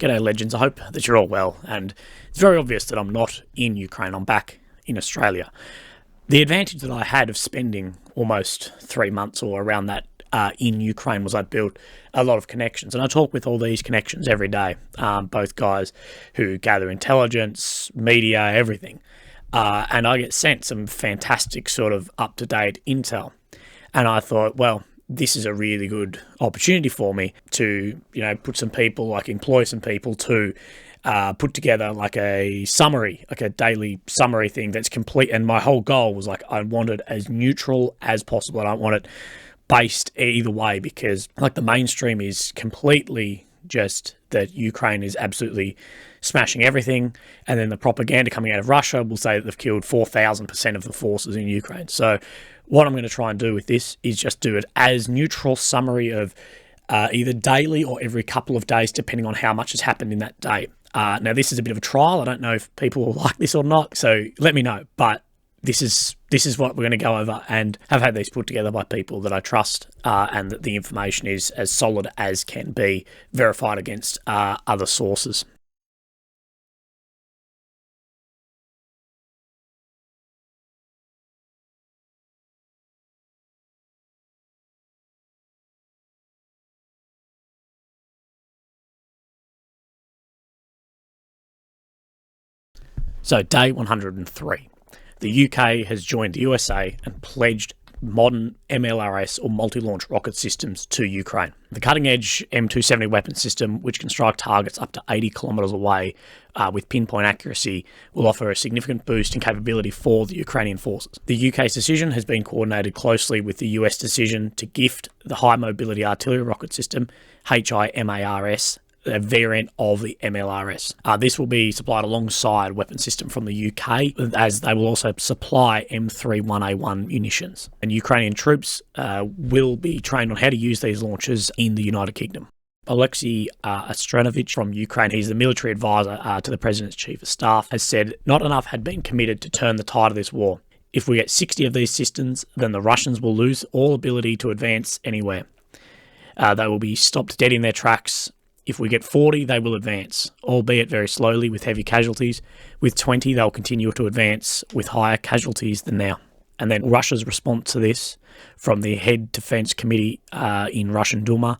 G'day legends, I hope that you're all well, and it's very obvious that I'm not in Ukraine, I'm back in Australia. The advantage that I had of spending almost 3 months or around that in Ukraine was I built a lot of connections, and I talk with all these connections every day, both guys who gather intelligence, media, everything, and I get sent some fantastic sort of up-to-date intel, and I thought, well, this is a really good opportunity for me to, put some people, employ some people to put together like a summary, like a daily summary thing that's complete. And my whole goal was I want it as neutral as possible. I don't want it based either way, because the mainstream is completely just that Ukraine is absolutely smashing everything, and then the propaganda coming out of Russia will say that they've killed 4,000% of the forces in Ukraine. So what I'm going to try and do with this is just do it as neutral summary of either daily or every couple of days, depending on how much has happened in that day. Now, this is a bit of a trial. I don't know if people will like this or not, so let me know. But this is what we're going to go over, and I've had these put together by people that I trust, and that the information is as solid as can be, verified against other sources. So, day 103. The UK has joined the USA and pledged modern MLRS or multi-launch rocket systems to Ukraine. The cutting-edge M270 weapon system, which can strike targets up to 80 kilometres away with pinpoint accuracy, will offer a significant boost in capability for the Ukrainian forces. The UK's decision has been coordinated closely with the US decision to gift the High Mobility Artillery Rocket System, HIMARS, a variant of the MLRS. This will be supplied alongside a weapon system from the UK, as they will also supply M31A1 munitions. And Ukrainian troops will be trained on how to use these launchers in the United Kingdom. Alexei Astranovich from Ukraine, he's the military advisor to the President's Chief of Staff, has said not enough had been committed to turn the tide of this war. If we get 60 of these systems, then the Russians will lose all ability to advance anywhere. They will be stopped dead in their tracks. If we get 40, they will advance, albeit very slowly with heavy casualties. With 20, they'll continue to advance with higher casualties than now. And then Russia's response to this, from the head defense committee in Russian Duma,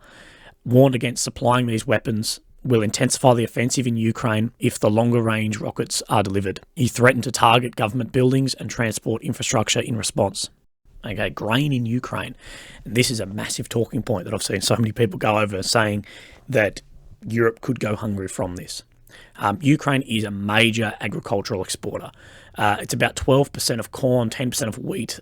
warned against supplying these weapons will intensify the offensive in Ukraine if the longer-range rockets are delivered. He threatened to target government buildings and transport infrastructure in response. Okay, grain in Ukraine. And this is a massive talking point that I've seen so many people go over, saying that Europe could go hungry from this. Ukraine is a major agricultural exporter. It's about 12% of corn, 10% of wheat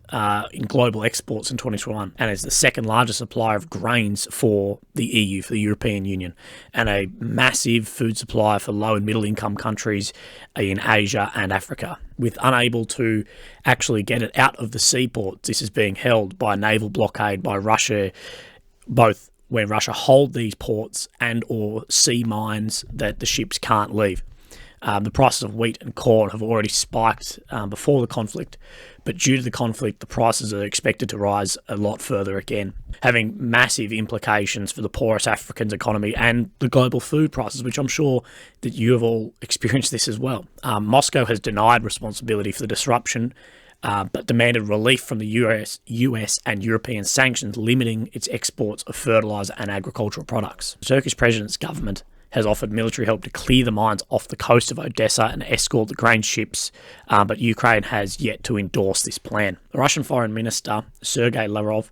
in global exports in 2021, and is the second largest supplier of grains for the EU, for the European Union, and a massive food supplier for low and middle income countries in Asia and Africa. With unable to actually get it out of the seaports, this is being held by naval blockade by Russia, both when Russia hold these ports and or sea mines that the ships can't leave. The prices of wheat and corn have already spiked before the conflict, but due to the conflict, the prices are expected to rise a lot further again, having massive implications for the poorest African's economy and the global food prices, which I'm sure that you have all experienced this as well. Moscow has denied responsibility for the disruption, but demanded relief from the US and European sanctions limiting its exports of fertiliser and agricultural products. The Turkish president's government has offered military help to clear the mines off the coast of Odessa and escort the grain ships, but Ukraine has yet to endorse this plan. The Russian Foreign Minister, Sergei Lavrov,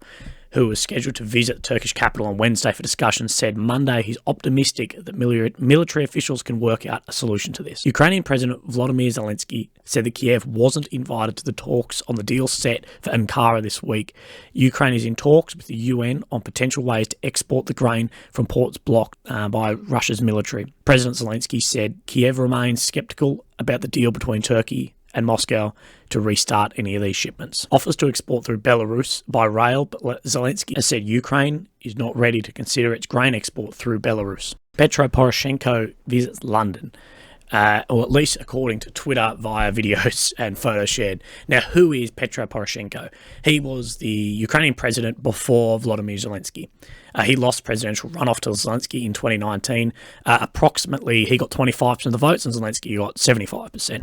who was scheduled to visit the Turkish capital on Wednesday for discussions, said Monday he's optimistic that military officials can work out a solution to this. Ukrainian President Volodymyr Zelensky said that Kiev wasn't invited to the talks on the deal set for Ankara this week. Ukraine is in talks with the UN on potential ways to export the grain from ports blocked by Russia's military. President Zelensky said Kiev remains sceptical about the deal between Turkey and Moscow to restart any of these shipments. Offers to export through Belarus by rail, but Zelensky has said Ukraine is not ready to consider its grain export through Belarus. Petro Poroshenko visits London. or at least according to Twitter via videos and photos shared. Now, who is Petro Poroshenko? He was the Ukrainian president before Volodymyr Zelensky. He lost presidential runoff to Zelensky in 2019. Approximately, he got 25% of the votes and Zelensky got 75%.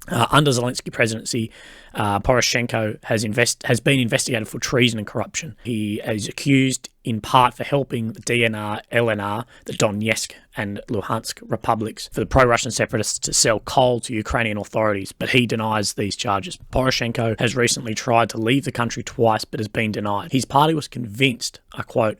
Under Zelensky presidency, Poroshenko has been investigated for treason and corruption. He is accused in part for helping the DNR, LNR, the Donetsk and Luhansk republics, for the pro-Russian separatists to sell coal to Ukrainian authorities, but he denies these charges. Poroshenko has recently tried to leave the country twice, but has been denied. His party was convinced, I quote,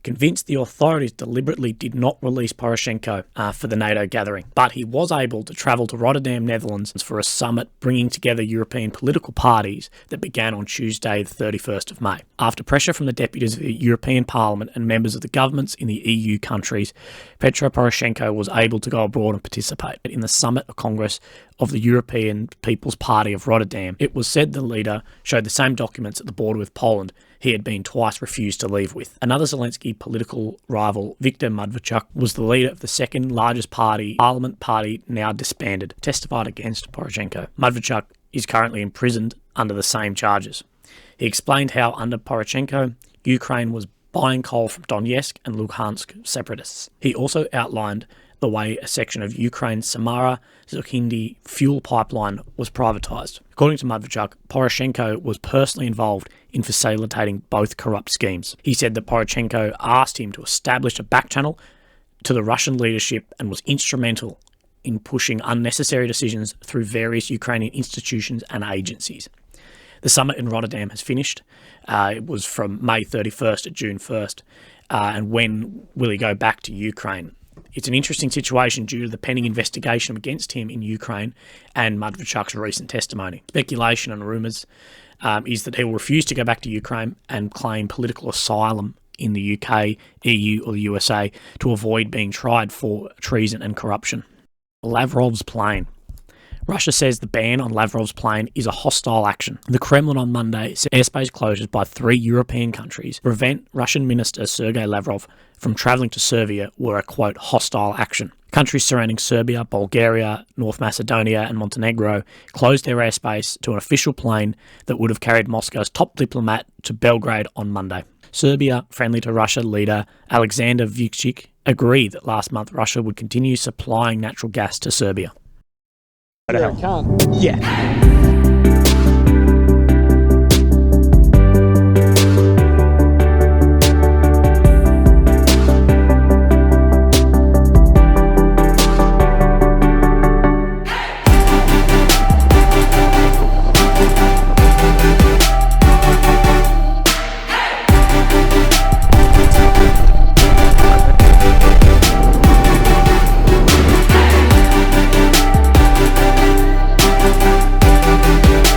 convinced the authorities deliberately did not release Poroshenko for the NATO gathering, but he was able to travel to Rotterdam, Netherlands for a summit bringing together European political parties that began on Tuesday, the 31st of May. After pressure from the deputies of the European Parliament and members of the governments in the EU countries, Petro Poroshenko was able to go abroad and participate in the summit of Congress of the European People's Party of Rotterdam. It was said the leader showed the same documents at the border with Poland he had been twice refused to leave with. Another Zelensky political rival, Viktor Medvedchuk, was the leader of the second largest parliament party, now disbanded, testified against Poroshenko. Medvedchuk is currently imprisoned under the same charges. He explained how under Poroshenko, Ukraine was buying coal from Donetsk and Luhansk separatists. He also outlined the way a section of Ukraine's Samara-Zokindi fuel pipeline was privatised. According to Medvedchuk, Poroshenko was personally involved in facilitating both corrupt schemes. He said that Poroshenko asked him to establish a back channel to the Russian leadership and was instrumental in pushing unnecessary decisions through various Ukrainian institutions and agencies. The summit in Rotterdam has finished. It was from May 31st to June 1st. And when will he go back to Ukraine? It's an interesting situation due to the pending investigation against him in Ukraine and Medvedchuk's recent testimony. Speculation and rumours is that he will refuse to go back to Ukraine and claim political asylum in the UK, EU or the USA to avoid being tried for treason and corruption. Lavrovs plane. Russia says the ban on Lavrov's plane is a hostile action. The Kremlin on Monday said airspace closures by 3 European countries prevent Russian Minister Sergei Lavrov from travelling to Serbia were a, quote, hostile action. Countries surrounding Serbia, Bulgaria, North Macedonia and Montenegro closed their airspace to an official plane that would have carried Moscow's top diplomat to Belgrade on Monday. Serbia, friendly to Russia leader Alexander Vučić, agreed that last month Russia would continue supplying natural gas to Serbia. Yeah, I can't. Yeah.